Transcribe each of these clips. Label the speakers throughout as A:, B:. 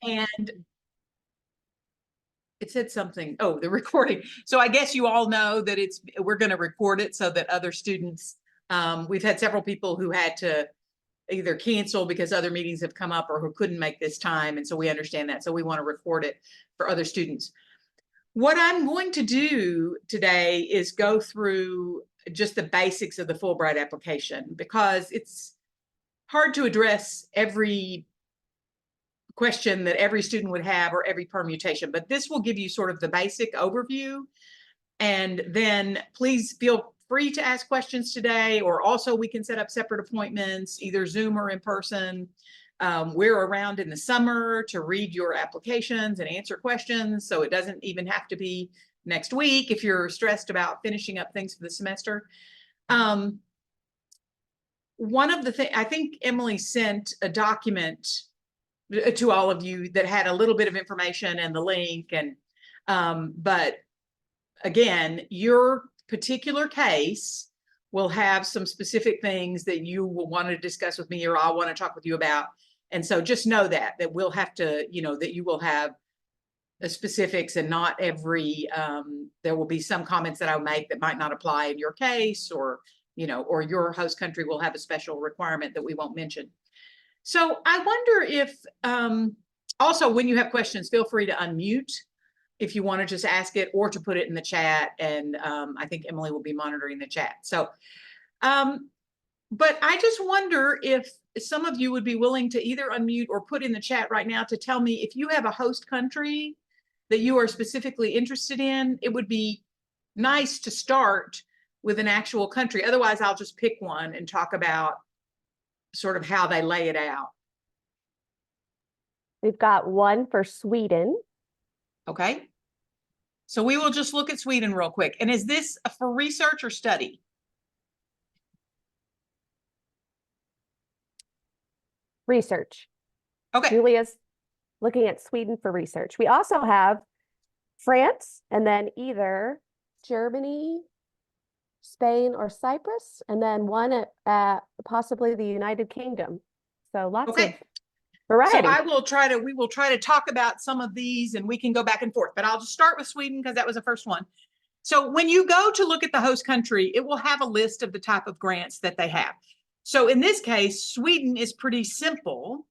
A: And it said something, oh, the recording. So I guess you all know that we're going to record it so that other students, we've had several people who had to either cancel because other meetings have come up or who couldn't make this time. And so we understand that. So we want to record it for other students. What I'm going to do today is go through just the basics of the Fulbright application, because it's hard to address every question that every student would have or every permutation, but this will give you sort of the basic overview. And then please feel free to ask questions today, or also we can set up separate appointments, either Zoom or in person. We're around in the summer to read your applications and answer questions, so it doesn't even have to be next week if you're stressed about finishing up things for the semester. One of the things, I think Emily sent a document to all of you that had a little bit of information and the link, and but again, your particular case will have some specific things that you will want to discuss with me, or I'll want to talk with you about. And so just know that we'll have to, that you will have the specifics, and not every, there will be some comments that I'll make that might not apply in your case, or, or your host country will have a special requirement that we won't mention. So I wonder if, also when you have questions, feel free to unmute if you want to just ask it, or to put it in the chat. And I think Emily will be monitoring the chat. So, but I just wonder if some of you would be willing to either unmute or put in the chat right now to tell me if you have a host country that you are specifically interested in. It would be nice to start with an actual country. Otherwise, I'll just pick one and talk about sort of how they lay it out.
B: We've got one for Sweden.
A: Okay. So we will just look at Sweden real quick. And is this for research or study?
B: Research.
A: Okay.
B: Julia's looking at Sweden for research. We also have France, and then either Germany, Spain, or Cyprus, and then one at possibly the United Kingdom. So lots of variety.
A: So we will try to talk about some of these, and we can go back and forth, but I'll just start with Sweden because that was the first one. So when you go to look at the host country, it will have a list of the type of grants that they have. So in this case, Sweden is pretty simple.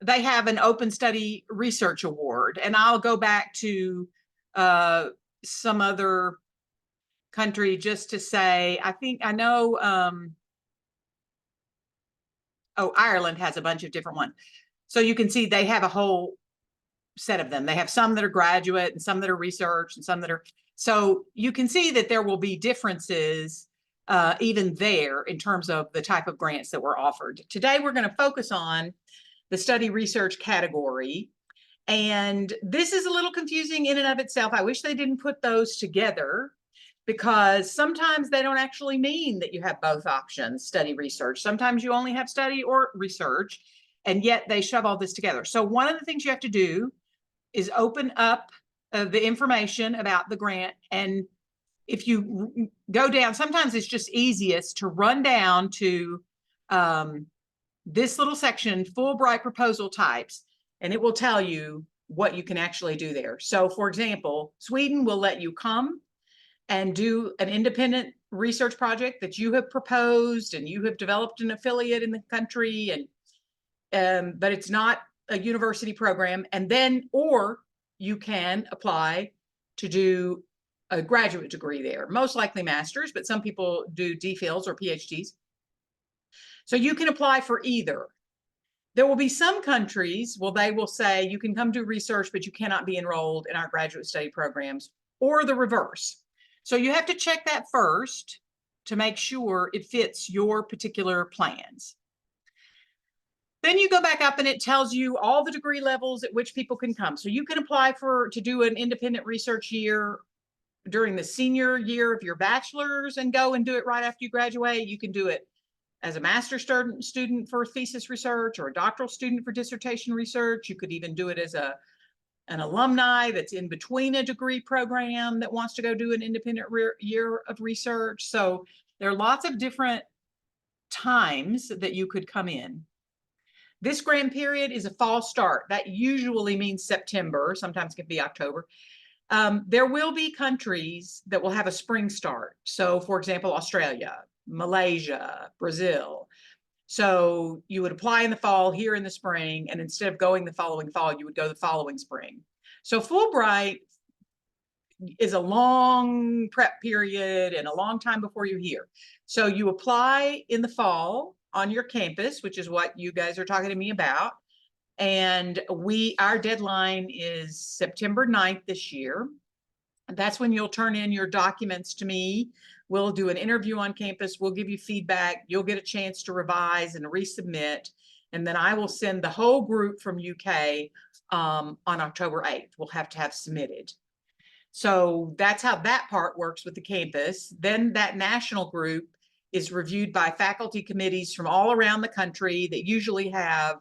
A: They have an Open Study Research Award, and I'll go back to some other country just to say, I know, Ireland has a bunch of different ones. So you can see they have a whole set of them. They have some that are graduate and some that are research and some that are, so you can see that there will be differences even there in terms of the type of grants that were offered. Today, we're going to focus on the study research category. And this is a little confusing in and of itself. I wish they didn't put those together, because sometimes they don't actually mean that you have both options, study research. Sometimes you only have study or research, and yet they shove all this together. So one of the things you have to do is open up the information about the grant. And if you go down, sometimes it's just easiest to run down to this little section, Fulbright proposal types, and it will tell you what you can actually do there. So for example, Sweden will let you come and do an independent research project that you have proposed, and you have developed an affiliate in the country, and but it's not a university program. And then, or you can apply to do a graduate degree there, most likely master's, but some people do DPhils or PhDs. So you can apply for either. There will be some countries, well, they will say you can come do research, but you cannot be enrolled in our graduate study programs, or the reverse. So you have to check that first to make sure it fits your particular plans. Then you go back up and it tells you all the degree levels at which people can come. So you can apply to do an independent research year during the senior year of your bachelor's and go and do it right after you graduate. You can do it as a master's student for thesis research, or a doctoral student for dissertation research. You could even do it as an alumni that's in between a degree program that wants to go do an independent year of research. So there are lots of different times that you could come in. This grant period is a fall start. That usually means September, sometimes it can be October. There will be countries that will have a spring start. So for example, Australia, Malaysia, Brazil. So you would apply in the fall, here in the spring, and instead of going the following fall, you would go the following spring. So Fulbright is a long prep period and a long time before you're here. So you apply in the fall on your campus, which is what you guys are talking to me about. And our deadline is September 9th this year. And that's when you'll turn in your documents to me. We'll do an interview on campus. We'll give you feedback. You'll get a chance to revise and resubmit. And then I will send the whole group from UK on October 8th. We'll have to have submitted. So that's how that part works with the campus. Then that national group is reviewed by faculty committees from all around the country that usually have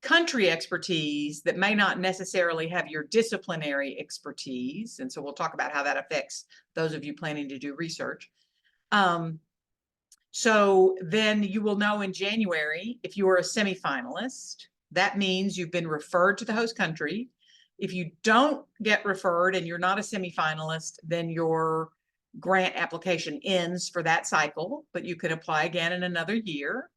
A: country expertise that may not necessarily have your disciplinary expertise. And so we'll talk about how that affects those of you planning to do research. So then you will know in January if you are a semifinalist. That means you've been referred to the host country. If you don't get referred and you're not a semifinalist, then your grant application ends for that cycle, but you can apply again in another year.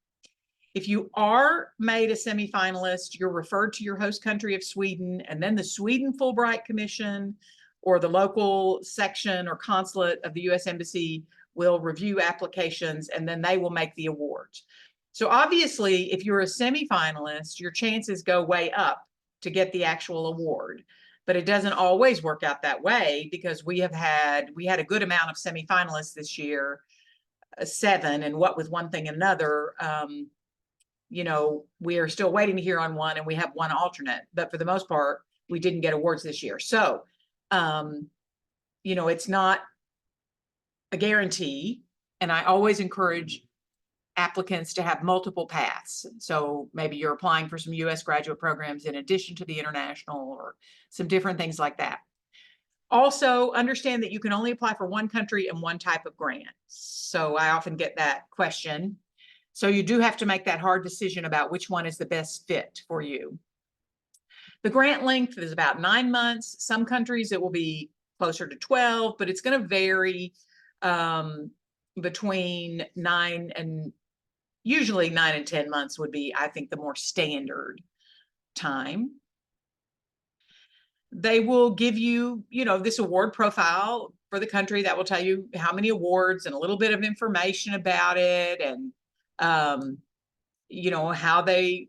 A: If you are made a semifinalist, you're referred to your host country of Sweden, and then the Sweden Fulbright Commission or the local section or consulate of the U.S. Embassy will review applications, and then they will make the awards. So obviously, if you're a semifinalist, your chances go way up to get the actual award. But it doesn't always work out that way, because we had a good amount of semifinalists this year, 7, and what with one thing and another, you know, we are still waiting to hear on one, and we have one alternate, but for the most part, we didn't get awards this year. So, you know, it's not a guarantee. And I always encourage applicants to have multiple paths. So maybe you're applying for some US graduate programs in addition to the international, or some different things like that. Also, understand that you can only apply for one country and one type of grant. So I often get that question. So you do have to make that hard decision about which one is the best fit for you. The grant length is about 9 months. Some countries it will be closer to 12, but it's going to vary between 9 and usually 9 and 10 months would be, I think, the more standard time. They will give you, you know, this award profile for the country that will tell you how many awards and a little bit of information about it, and you know, how they,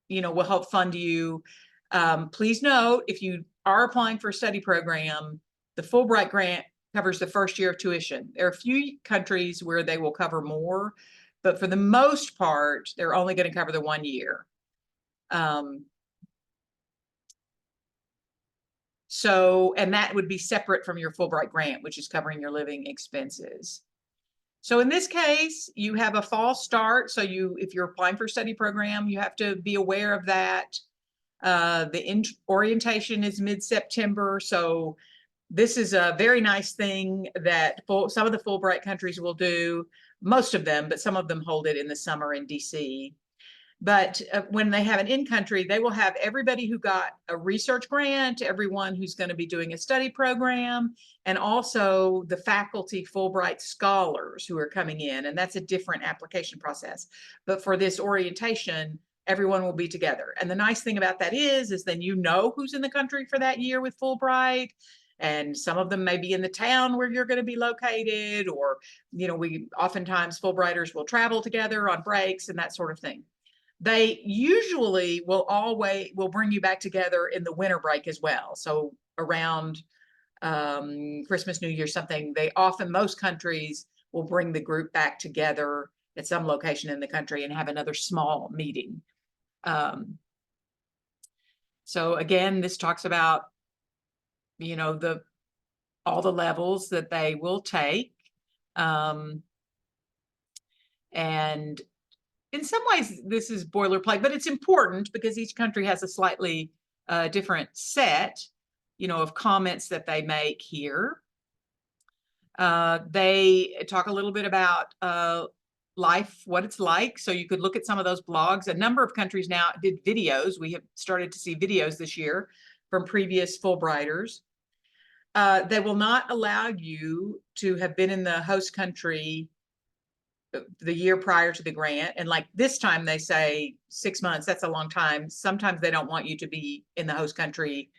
A: you know, will help fund you. Please note, if you are applying for a study program, the Fulbright grant covers the first year of tuition. There are a few countries where they will cover more, but for the most part, they're only going to cover the 1 year. So, and that would be separate from your Fulbright grant, which is covering your living expenses. So in this case, you have a fall start. So if you're applying for a study program, you have to be aware of that. The orientation is mid-September. So this is a very nice thing that some of the Fulbright countries will do, most of them, but some of them hold it in the summer in DC. But when they have an in-country, they will have everybody who got a research grant, everyone who's going to be doing a study program, and also the faculty Fulbright scholars who are coming in. And that's a different application process. But for this orientation, everyone will be together. And the nice thing about that is then you know who's in the country for that year with Fulbright. And some of them may be in the town where you're going to be located, or, you know, we oftentimes Fulbrighters will travel together on breaks and that sort of thing. They usually will bring you back together in the winter break as well. So around Christmas, New Year, something, most countries will bring the group back together at some location in the country and have another small meeting. So again, this talks about, you know, all the levels that they will take. And in some ways, this is boilerplate, but it's important because each country has a slightly different set, you know, of comments that they make here. They talk a little bit about life, what it's like. So you could look at some of those blogs. A number of countries now did videos. We have started to see videos this year from previous Fulbrighters. They will not allow you to have been in the host country the year prior to the grant. And like this time they say 6 months, that's a long time. Sometimes they don't want you to be in the host country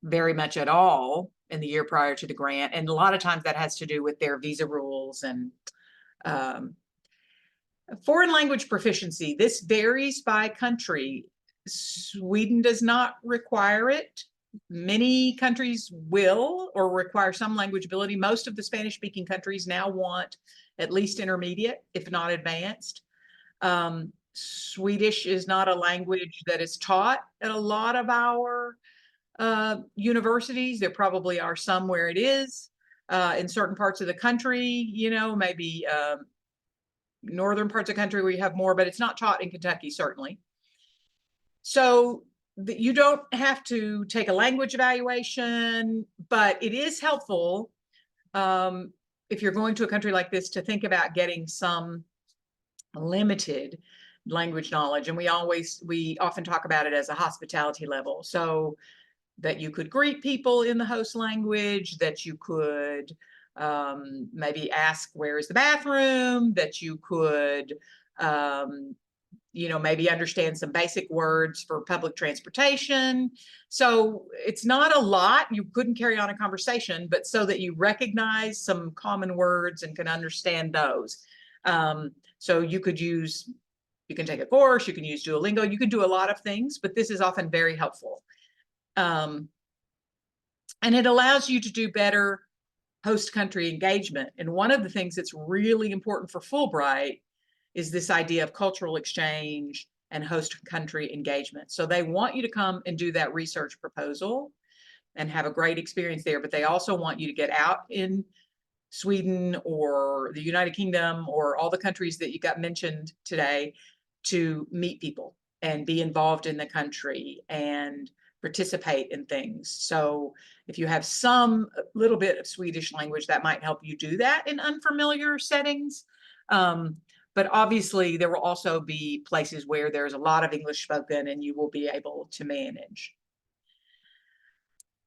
A: very much at all in the year prior to the grant. And a lot of times that has to do with their visa rules and foreign language proficiency. This varies by country. Sweden does not require it. Many countries will or require some language ability. Most of the Spanish-speaking countries now want at least intermediate, if not advanced. Swedish is not a language that is taught at a lot of our universities. There probably are some where it is. In certain parts of the country, you know, maybe northern parts of the country where you have more, but it's not taught in Kentucky, certainly. So you don't have to take a language evaluation, but it is helpful if you're going to a country like this to think about getting some limited language knowledge. And we often talk about it as a hospitality level. So that you could greet people in the host language, that you could maybe ask, where is the bathroom, that you could, you know, maybe understand some basic words for public transportation. So it's not a lot. You couldn't carry on a conversation, but so that you recognize some common words and can understand those. So you can take a course, you can use Duolingo, you can do a lot of things, but this is often very helpful. And it allows you to do better host country engagement. And one of the things that's really important for Fulbright is this idea of cultural exchange and host country engagement. So they want you to come and do that research proposal and have a great experience there, but they also want you to get out in Sweden or the United Kingdom or all the countries that you got mentioned today to meet people and be involved in the country and participate in things. So if you have some little bit of Swedish language, that might help you do that in unfamiliar settings. But obviously there will also be places where there's a lot of English spoken and you will be able to manage.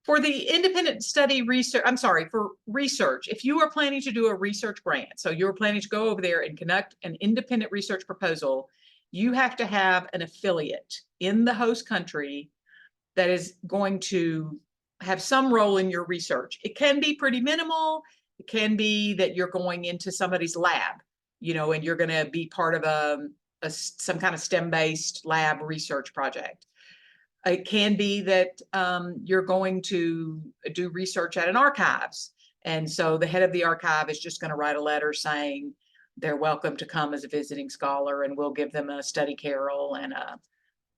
A: For the independent study research, for research, if you are planning to do a research grant, so you're planning to go over there and conduct an independent research proposal, you have to have an affiliate in the host country that is going to have some role in your research. It can be pretty minimal. It can be that you're going into somebody's lab, you know, and you're going to be part of some kind of STEM-based lab research project. It can be that you're going to do research at an archives. And so the head of the archive is just going to write a letter saying they're welcome to come as a visiting scholar, and we'll give them a study carrel and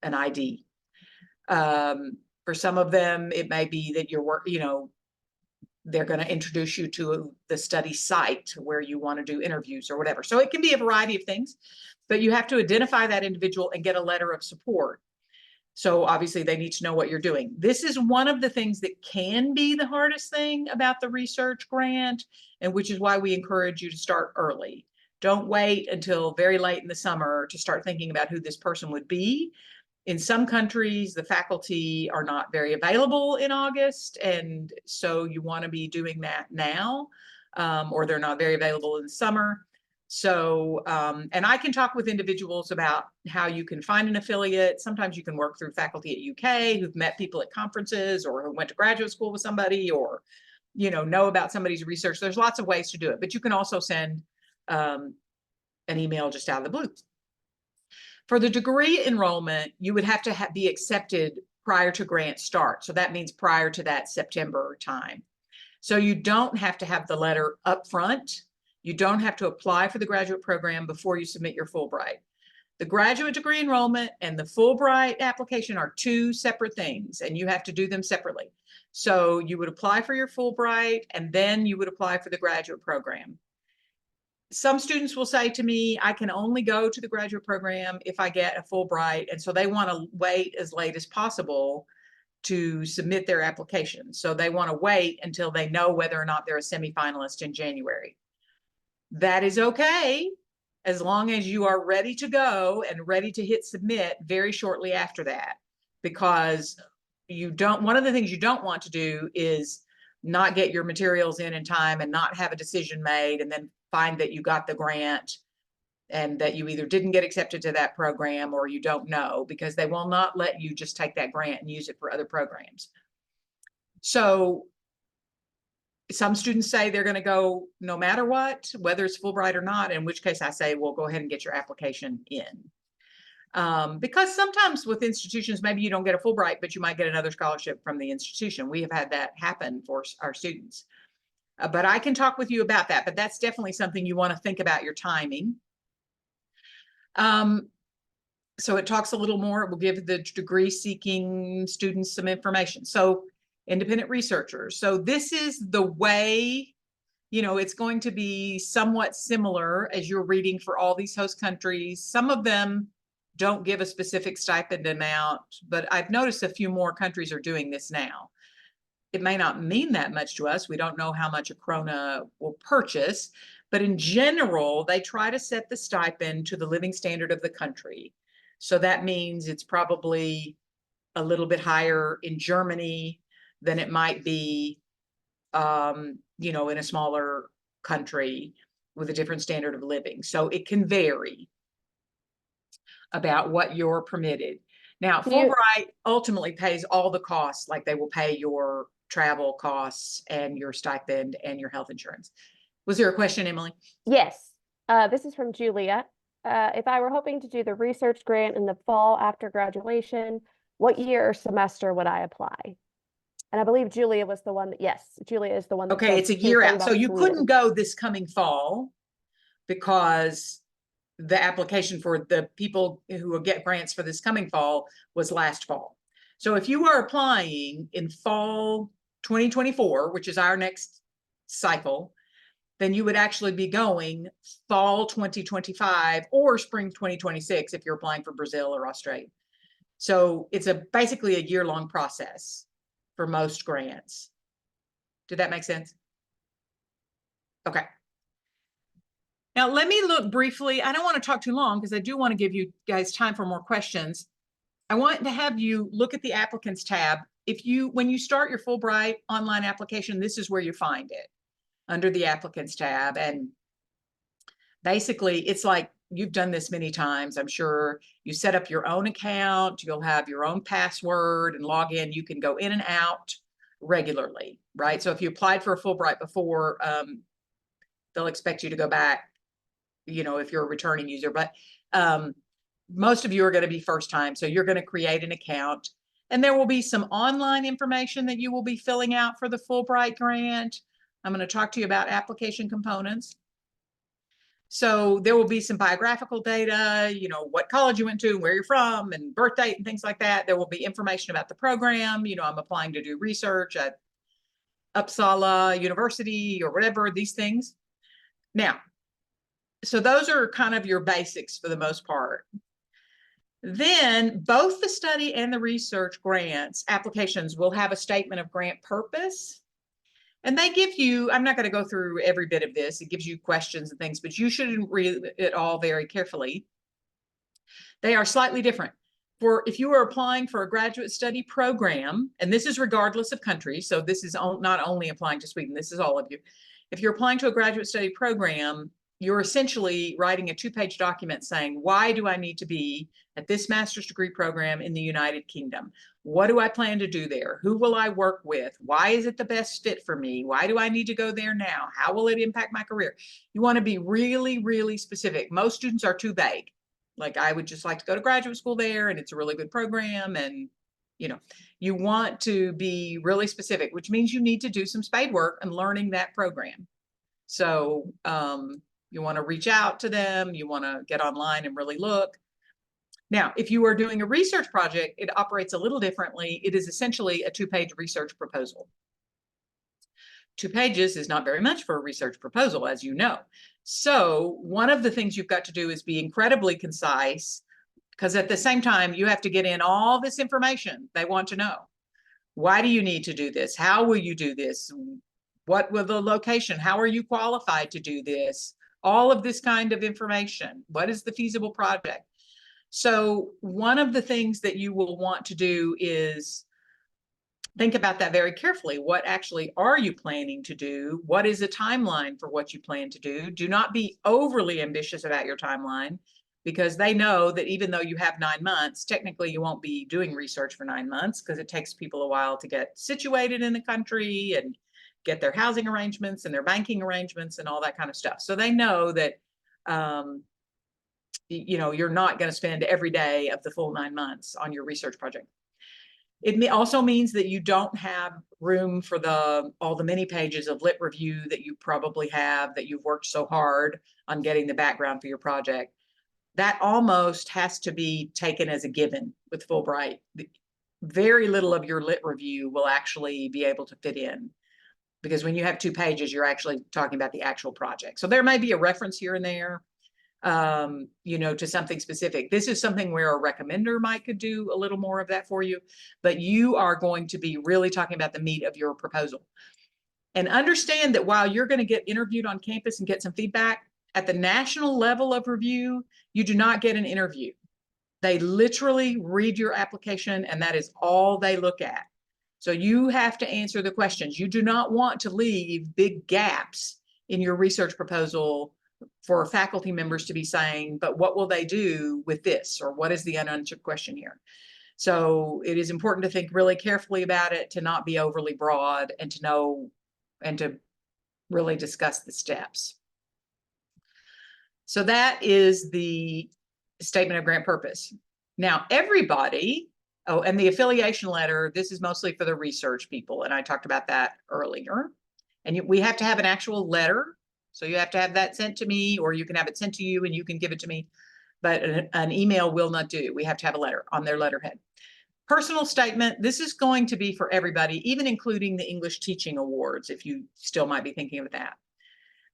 A: an ID. For some of them, it may be that they're going to introduce you to the study site where you want to do interviews or whatever. So it can be a variety of things, but you have to identify that individual and get a letter of support. So obviously they need to know what you're doing. This is one of the things that can be the hardest thing about the research grant, and which is why we encourage you to start early. Don't wait until very late in the summer to start thinking about who this person would be. In some countries, the faculty are not very available in August, and so you want to be doing that now, or they're not very available in the summer. So, and I can talk with individuals about how you can find an affiliate. Sometimes you can work through faculty at UK who've met people at conferences or who went to graduate school with somebody, or, you know about somebody's research. There's lots of ways to do it, but you can also send an email just out of the blue. For the degree enrollment, you would have to be accepted prior to grant start. So that means prior to that September time. So you don't have to have the letter up front. You don't have to apply for the graduate program before you submit your Fulbright. The graduate degree enrollment and the Fulbright application are two separate things, and you have to do them separately. So you would apply for your Fulbright, and then you would apply for the graduate program. Some students will say to me, I can only go to the graduate program if I get a Fulbright. And so they want to wait as late as possible to submit their application. So they want to wait until they know whether or not they're a semifinalist in January. That is okay, as long as you are ready to go and ready to hit submit very shortly after that, because one of the things you don't want to do is not get your materials in time and not have a decision made and then find that you got the grant and that you either didn't get accepted to that program or you don't know, because they will not let you just take that grant and use it for other programs. So some students say they're going to go no matter what, whether it's Fulbright or not, in which case I say, well, go ahead and get your application in. Because sometimes with institutions, maybe you don't get a Fulbright, but you might get another scholarship from the institution. We have had that happen for our students. But I can talk with you about that, but that's definitely something you want to think about your timing. So it talks a little more, it will give the degree seeking students some information. So independent researchers. So this is the way, it's going to be somewhat similar as you're reading for all these host countries. Some of them don't give a specific stipend amount, but I've noticed a few more countries are doing this now. It may not mean that much to us. We don't know how much a krona will purchase, but in general, they try to set the stipend to the living standard of the country. So that means it's probably a little bit higher in Germany than it might be, in a smaller country with a different standard of living. So it can vary about what you're permitted. Now, Fulbright ultimately pays all the costs, like they will pay your travel costs and your stipend and your health insurance. Was there a question, Emily?
B: Yes. This is from Julia. If I were hoping to do the research grant in the fall after graduation, what year or semester would I apply? And I believe Julia was the one that, yes, Julia is the one that
A: okay,
B: said
A: it's a
B: she was
A: year
B: talking
A: out.
B: about
A: So you
B: Sweden.
A: couldn't go this coming fall because the application for the people who will get grants for this coming fall was last fall. So if you are applying in fall 2024, which is our next cycle, then you would actually be going fall 2025 or spring 2026 if you're applying for Brazil or Australia. So it's basically a year-long process for most grants. Did that make sense? Okay. Now, let me look briefly. I don't want to talk too long because I do want to give you guys time for more questions. I want to have you look at the applicants tab. When you start your Fulbright online application, this is where you find it, under the applicants tab. And basically, it's like you've done this many times. I'm sure you set up your own account. You'll have your own password and log in. You can go in and out regularly, right? So if you applied for a Fulbright before, they'll expect you to go back, if you're a returning user. But most of you are going to be first time. So you're going to create an account. And there will be some online information that you will be filling out for the Fulbright grant. I'm going to talk to you about application components. So there will be some biographical data, what college you went to, where you're from, and birth date and things like that. There will be information about the program. I'm applying to do research at Uppsala University or whatever, these things. Now, so those are kind of your basics for the most part. Then both the study and the research grants applications will have a statement of grant purpose. And they give you, I'm not going to go through every bit of this. It gives you questions and things, but you should read it all very carefully. They are slightly different. If you are applying for a graduate study program, and this is regardless of country, so this is not only applying to Sweden, this is all of you. If you're applying to a graduate study program, you're essentially writing a 2-page document saying, why do I need to be at this master's degree program in the United Kingdom? What do I plan to do there? Who will I work with? Why is it the best fit for me? Why do I need to go there now? How will it impact my career? You want to be really, really specific. Most students are too vague. Like, I would just like to go to graduate school there and it's a really good program. And, you want to be really specific, which means you need to do some spade work and learning that program. So, you want to reach out to them. You want to get online and really look. Now, if you are doing a research project, it operates a little differently. It is essentially a 2-page research proposal. 2 pages is not very much for a research proposal, as you know. So one of the things you've got to do is be incredibly concise, because at the same time, you have to get in all this information they want to know. Why do you need to do this? How will you do this? What will the location? How are you qualified to do this? all of this kind of information. What is the feasible project? So one of the things that you will want to do is think about that very carefully. What actually are you planning to do? What is a timeline for what you plan to do? Do not be overly ambitious about your timeline, because they know that even though you have 9 months, technically you won't be doing research for 9 months, because it takes people a while to get situated in the country and get their housing arrangements and their banking arrangements and all that kind of stuff. So they know that you're not going to spend every day of the full 9 months on your research project. It also means that you don't have room for all the many pages of lit review that you probably have, that you've worked so hard on getting the background for your project. That almost has to be taken as a given with Fulbright. Very little of your lit review will actually be able to fit in, because when you have 2 pages, you're actually talking about the actual project. So there may be a reference here and there, to something specific. This is something where a recommender could do a little more of that for you, but you are going to be really talking about the meat of your proposal. And understand that while you're going to get interviewed on campus and get some feedback, at the national level of review, you do not get an interview. They literally read your application, and that is all they look at. So you have to answer the questions. You do not want to leave big gaps in your research proposal for faculty members to be saying, but what will they do with this? Or what is the unanswered question here? So it is important to think really carefully about it, to not be overly broad, and to know and to really discuss the steps. So that is the statement of grant purpose. Now, everybody, and the affiliation letter, this is mostly for the research people, and I talked about that earlier. And we have to have an actual letter. So you have to have that sent to me, or you can have it sent to you and you can give it to me, but an email will not do. We have to have a letter on their letterhead. Personal statement, this is going to be for everybody, even including the English Teaching Awards, if you still might be thinking of that.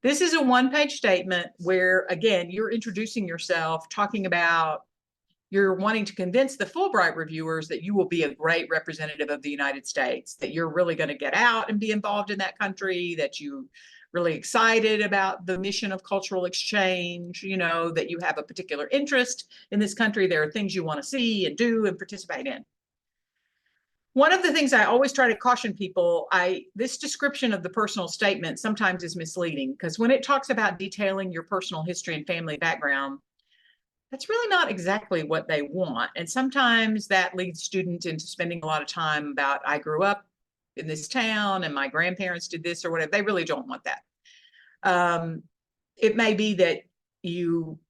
A: This is a 1-page statement where, again, you're introducing yourself, talking about you're wanting to convince the Fulbright reviewers that you will be a great representative of the United States, that you're really going to get out and be involved in that country, that you really excited about the mission of cultural exchange, that you have a particular interest in this country. There are things you want to see and do and participate in. One of the things I always try to caution people, this description of the personal statement sometimes is misleading, because when it talks about detailing your personal history and family background, that's really not exactly what they want. And sometimes that leads students into spending a lot of time about, I grew up in this town and my grandparents did this or whatever. They really don't want that. It may be that you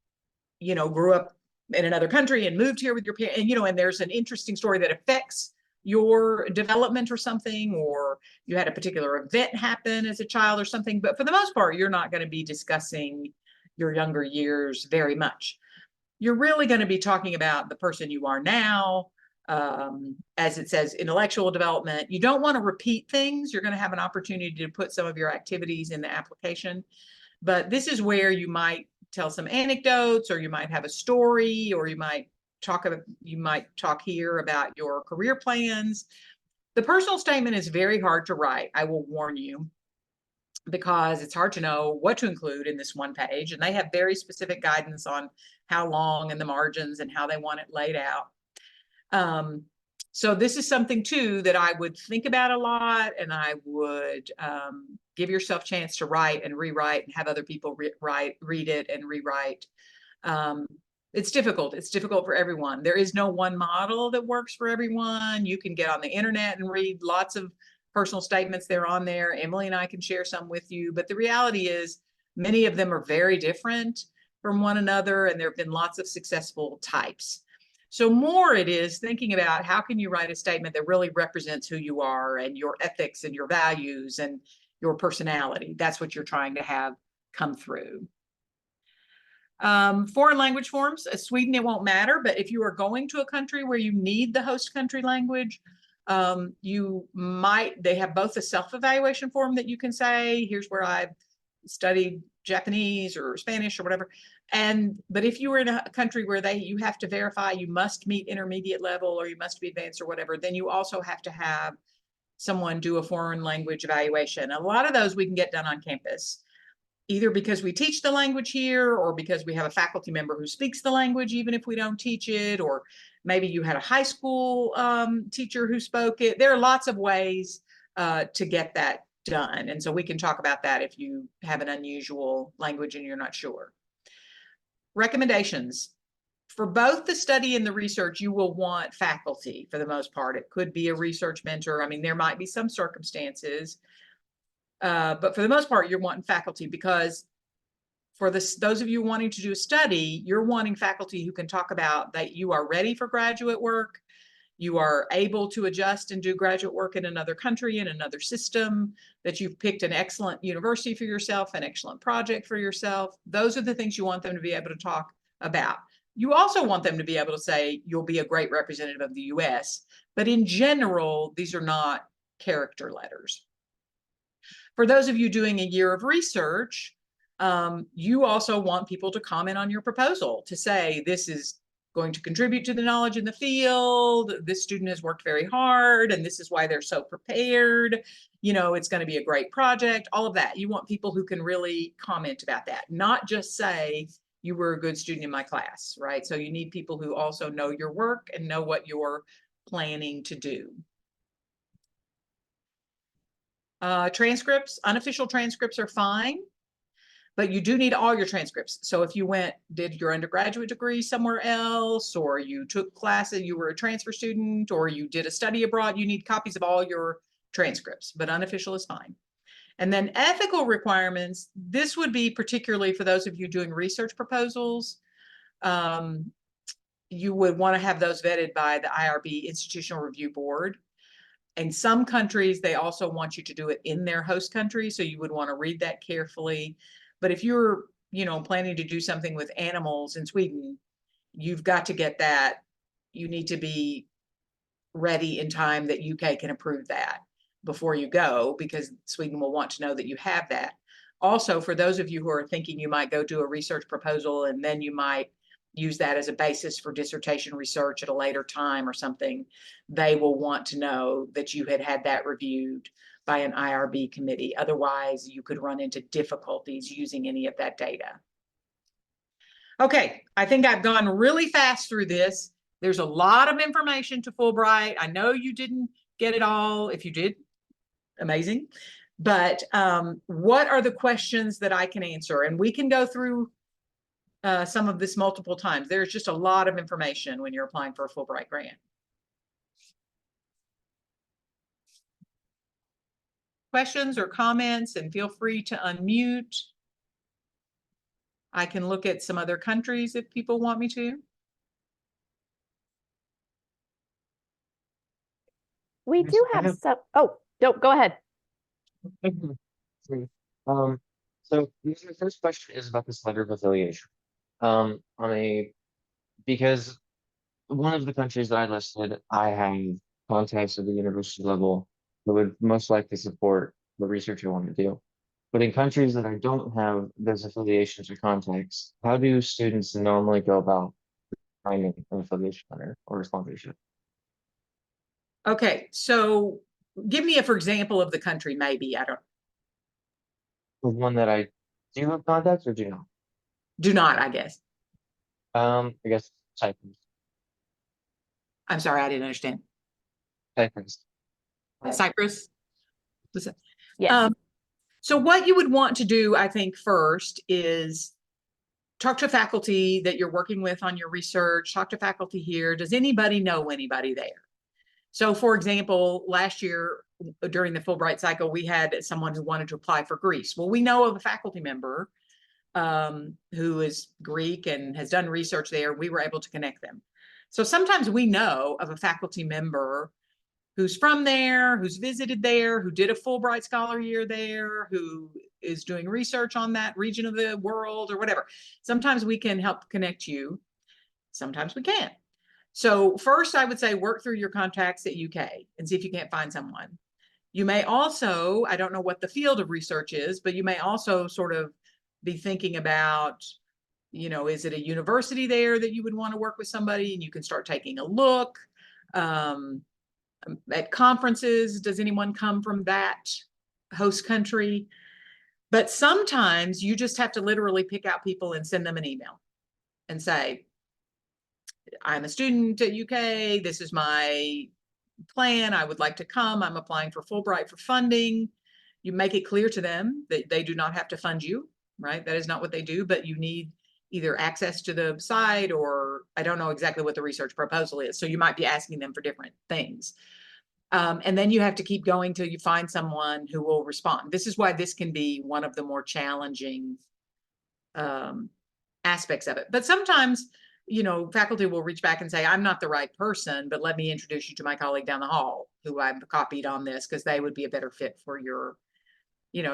A: grew up in another country and moved here with your parents, and there's an interesting story that affects your development or something, or you had a particular event happen as a child or something. But for the most part, you're not going to be discussing your younger years very much. You're really going to be talking about the person you are now, as it says, intellectual development. You don't want to repeat things. You're going to have an opportunity to put some of your activities in the application. But this is where you might tell some anecdotes, or you might have a story, or you might talk here about your career plans. The personal statement is very hard to write, I will warn you, because it's hard to know what to include in this 1 page, and they have very specific guidance on how long and the margins and how they want it laid out. So this is something too that I would think about a lot, and I would give yourself a chance to write and rewrite and have other people read it and rewrite. It's difficult. It's difficult for everyone. There is no one model that works for everyone. You can get on the internet and read lots of personal statements. They're on there. Emily and I can share some with you, but the reality is many of them are very different from one another, and there have been lots of successful types. So more it is thinking about how can you write a statement that really represents who you are and your ethics and your values and your personality. That's what you're trying to have come through. Foreign language forms, Sweden, it won't matter, but if you are going to a country where you need the host country language, they have both a self-evaluation form that you can say, here's where I've studied Japanese or Spanish or whatever. But if you were in a country where you have to verify you must meet intermediate level or you must be advanced or whatever, then you also have to have someone do a foreign language evaluation. A lot of those we can get done on campus. either because we teach the language here or because we have a faculty member who speaks the language, even if we don't teach it, or maybe you had a high school teacher who spoke it. There are lots of ways to get that done. And so we can talk about that if you have an unusual language and you're not sure. Recommendations. For both the study and the research, you will want faculty for the most part. It could be a research mentor. I mean, there might be some circumstances, but for the most part, you're wanting faculty because for those of you wanting to do a study, you're wanting faculty who can talk about that you are ready for graduate work, you are able to adjust and do graduate work in another country, in another system, that you've picked an excellent university for yourself, an excellent project for yourself. Those are the things you want them to be able to talk about. You also want them to be able to say, you'll be a great representative of the US, but in general, these are not character letters. For those of you doing a year of research, you also want people to comment on your proposal, to say, this is going to contribute to the knowledge in the field, this student has worked very hard, and this is why they're so prepared, you know, it's going to be a great project, all of that. You want people who can really comment about that, not just say, you were a good student in my class, right? So you need people who also know your work and know what you're planning to do. Transcripts, unofficial transcripts are fine, but you do need all your transcripts. So if you did your undergraduate degree somewhere else, or you took classes, you were a transfer student, or you did a study abroad, you need copies of all your transcripts, but unofficial is fine. And then ethical requirements, this would be particularly for those of you doing research proposals. You would want to have those vetted by the IRB Institutional Review Board. In some countries, they also want you to do it in their host country, so you would want to read that carefully. But if you're, you know, planning to do something with animals in Sweden, you've got to get that. You need to be ready in time that UK can approve that before you go, because Sweden will want to know that you have that. Also, for those of you who are thinking you might go do a research proposal and then you might use that as a basis for dissertation research at a later time or something, they will want to know that you had that reviewed by an IRB committee. Otherwise, you could run into difficulties using any of that data. Okay, I think I've gone really fast through this. There's a lot of information to Fulbright. I know you didn't get it all. If you did, amazing. But what are the questions that I can answer? And we can go through some of this multiple times. There's just a lot of information when you're applying for a Fulbright grant. Questions or comments, and feel free to unmute. I can look at some other countries if people want me to.
B: We do have some, oh, no, go ahead.
C: So my first question is about this letter of affiliation. Because one of the countries that I listed, I have contacts at the university level that would most likely support the research I want to do. But in countries that I don't have those affiliations or contacts, how do students normally go about finding an affiliation letter or a sponsorship?
A: Okay, so give me for example of the country, maybe. I don't.
C: The one that I do have contacts or do not?
A: Do not, I guess.
C: I guess Cyprus.
A: I'm sorry, I didn't understand.
C: Cyprus.
A: Cyprus?
B: Yes.
A: So what you would want to do, I think, first is talk to faculty that you're working with on your research, talk to faculty here. Does anybody know anybody there? So for example, last year during the Fulbright cycle, we had someone who wanted to apply for Greece. Well, we know of a faculty member who is Greek and has done research there. We were able to connect them. So sometimes we know of a faculty member who's from there, who's visited there, who did a Fulbright Scholar Year there, who is doing research on that region of the world or whatever. Sometimes we can help connect you. Sometimes we can't. So first, I would say work through your contacts at UK and see if you can't find someone. You may also, I don't know what the field of research is, but you may also sort of be thinking about, you know, is it a university there that you would want to work with somebody, and you can start taking a look. At conferences, does anyone come from that host country? But sometimes you just have to literally pick out people and send them an email and say, I'm a student at UK. This is my plan. I would like to come. I'm applying for Fulbright for funding. You make it clear to them that they do not have to fund you, right? That is not what they do, but you need either access to the site, or I don't know exactly what the research proposal is. So you might be asking them for different things. And then you have to keep going till you find someone who will respond. This is why this can be one of the more challenging aspects of it. But sometimes, faculty will reach back and say, I'm not the right person, but let me introduce you to my colleague down the hall who I've copied on this because they would be a better fit for your,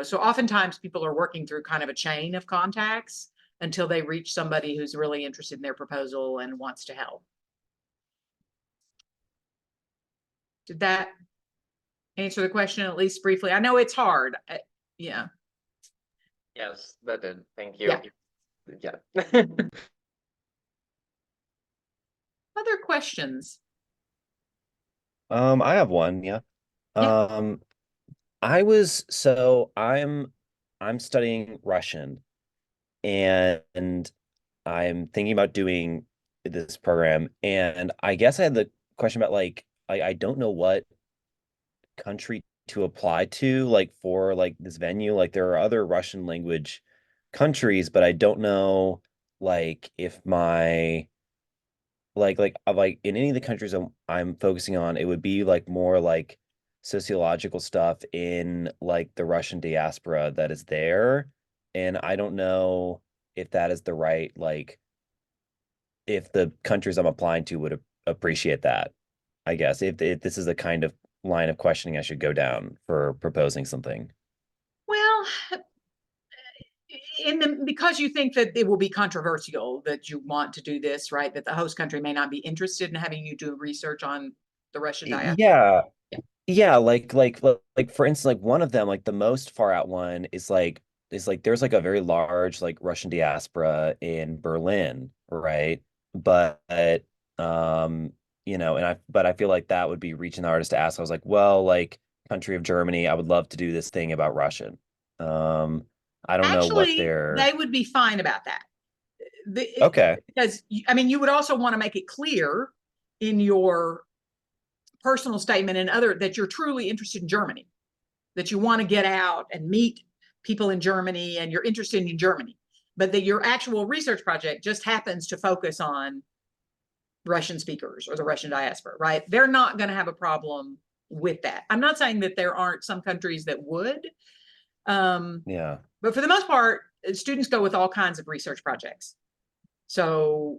A: so oftentimes people are working through kind of a chain of contacts until they reach somebody who's really interested in their proposal and wants to help. Did that answer the question at least briefly? I know it's hard. Yeah.
C: Yes, that did. Thank you.
A: Yeah.
C: Yeah.
A: Other questions?
D: I have one, yeah.
A: Yeah.
D: I'm studying Russian, and I'm thinking about doing this program, and I guess I had the question about like I don't know what country to apply to, like for like this venue. Like there are other Russian language countries, but I don't know like if my like in any of the countries I'm focusing on, it would be like more like sociological stuff in like the Russian diaspora that is there. And I don't know if that is the right, like if the countries I'm applying to would appreciate that, I guess, if this is a kind of line of questioning I should go down for proposing something.
A: Well, because you think that it will be controversial that you want to do this, right? That the host country may not be interested in having you do research on the Russian diaspora.
D: Yeah.
A: Yeah.
D: Yeah, like for instance, like one of them, like the most far out one is like there's like a very large like Russian diaspora in Berlin, right? But I feel like that would be reaching the hardest to ask. I was like, well, like country of Germany, I would love to do this thing about Russian. Um, I don't know what
A: Actually,
D: their
A: they would be fine about that.
D: okay.
A: Because I mean, you would also want to make it clear in your personal statement and other that you're truly interested in Germany, that you want to get out and meet people in Germany and you're interested in Germany, but that your actual research project just happens to focus on Russian speakers or the Russian diaspora, right? They're not going to have a problem with that. I'm not saying that there aren't some countries that would,
D: Yeah.
A: but for the most part, students go with all kinds of research projects. So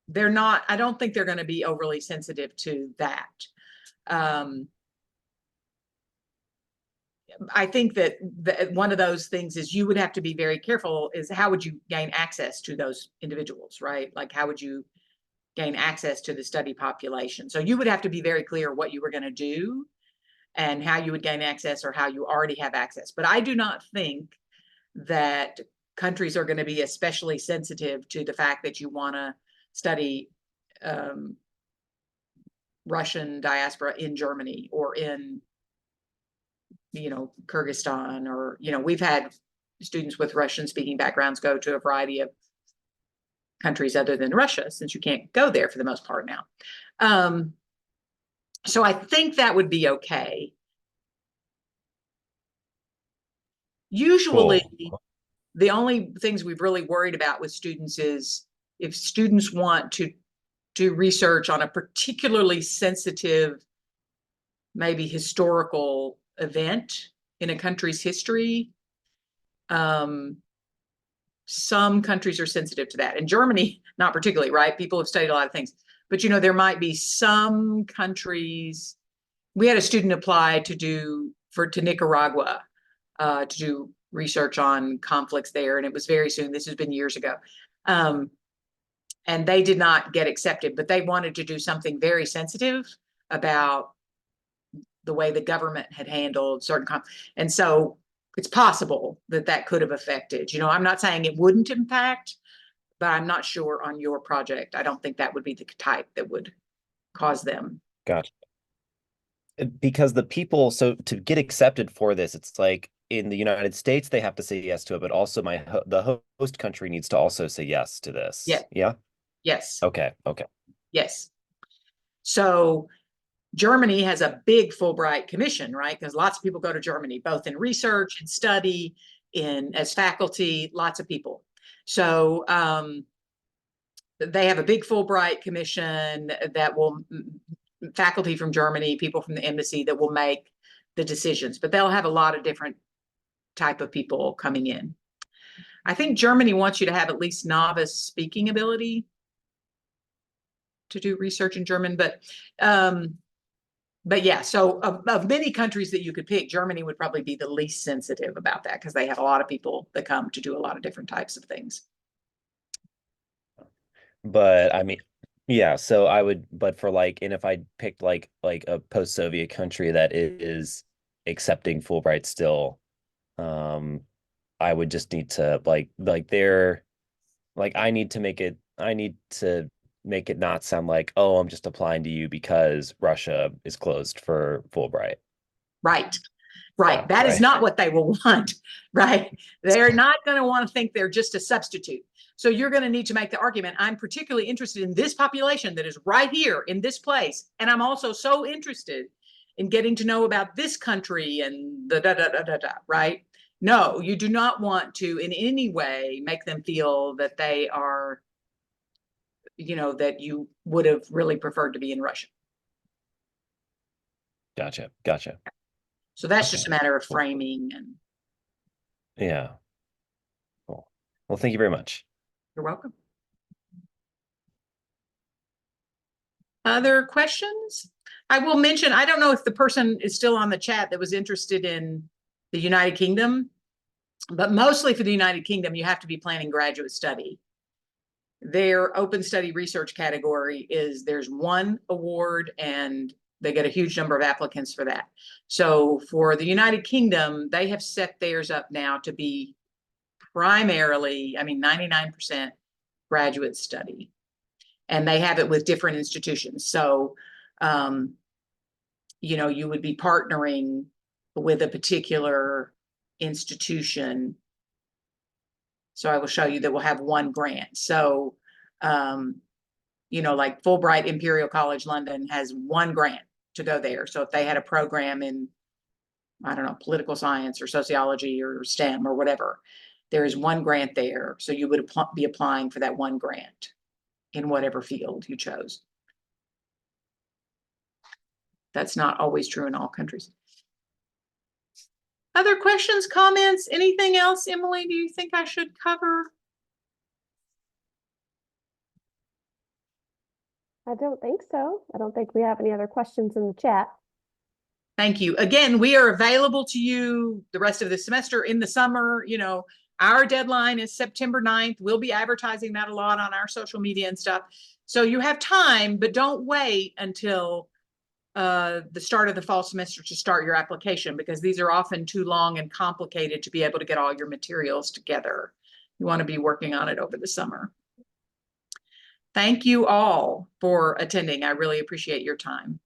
A: they're not, I don't think they're going to be overly sensitive to that. I think that one of those things is you would have to be very careful is how would you gain access to those individuals, right? Like how would you gain access to the study population? So you would have to be very clear what you were going to do and how you would gain access or how you already have access. But I do not think that countries are going to be especially sensitive to the fact that you want to study Russian diaspora in Germany or in Kyrgyzstan, or we've had students with Russian speaking backgrounds go to a variety of countries other than Russia, since you can't go there for the most part now. So I think that would be okay. Usually the only things we've really worried about with students is if students want to do research on a particularly sensitive, maybe historical event in a country's history. Some countries are sensitive to that. In Germany, not particularly, right? People have studied a lot of things. But there might be some countries. We had a student apply to Nicaragua to do research on conflicts there, and it was very soon. This has been years ago. And they did not get accepted, but they wanted to do something very sensitive about the way the government had handled certain and so it's possible that could have affected. I'm not saying it wouldn't impact, but I'm not sure on your project. I don't think that would be the type that would cause them.
D: Gotcha. Because the people, so to get accepted for this, it's like in the United States, they have to say yes to it, but also the host country needs to also say yes to this.
A: Yeah.
D: Yeah.
A: Yes,
D: Okay. Okay.
A: yes. So Germany has a big Fulbright commission, right? Because lots of people go to Germany, both in research and study, as faculty, lots of people. So they have a big Fulbright commission that will faculty from Germany, people from the embassy that will make the decisions, but they'll have a lot of different type of people coming in. I think Germany wants you to have at least novice speaking ability to do research in German, but yeah, so of many countries that you could pick, Germany would probably be the least sensitive about that because they have a lot of people that come to do a lot of different types of things.
D: But I mean, yeah, so I would, but for like, and if I picked like a post-Soviet country that is accepting Fulbright still, I would just need to I need to make it not sound like, oh, I'm just applying to you because Russia is closed for Fulbright.
A: Right. Right. That is
D: Right.
A: not what they will want. Right. They're not going to want to think they're just a substitute. So you're going to need to make the argument. I'm particularly interested in this population that is right here in this place. And I'm also so interested in getting to know about this country and the right? No, you do not want to in any way make them feel that they are, that you would have really preferred to be in Russia.
D: Gotcha.
A: So that's just a
D: Okay.
A: matter of
D: Cool.
A: framing, and
D: Yeah. Cool. Well, thank you very much.
A: you're welcome. Other questions? I will mention, I don't know if the person is still on the chat that was interested in the United Kingdom, but mostly for the United Kingdom, you have to be planning graduate study. Their open study research category there's one award and they get a huge number of applicants for that. So for the United Kingdom, they have set theirs up now to be primarily, 99% graduate study. And they have it with different institutions. So, you would be partnering with a particular institution. So I will show you that we'll have one grant. So, like Fulbright Imperial College London has one grant to go there. So if they had a program in, I don't know, political science or sociology or STEM or whatever, there is one grant there. So you would be applying for that one grant in whatever field you chose. That's not always true in all countries. Other questions, comments, anything else, Emily, do you think I should cover?
B: I don't think so. I don't think we have any other questions in the chat.
A: Thank you. Again, we are available to you the rest of the semester, in the summer. Our deadline is September 9th. We'll be advertising that a lot on our social media and stuff. So you have time, but don't wait until the start of the fall semester to start your application, because these are often too long and complicated to be able to get all your materials together. You want to be working on it over the summer. Thank you all for attending. I really appreciate your time.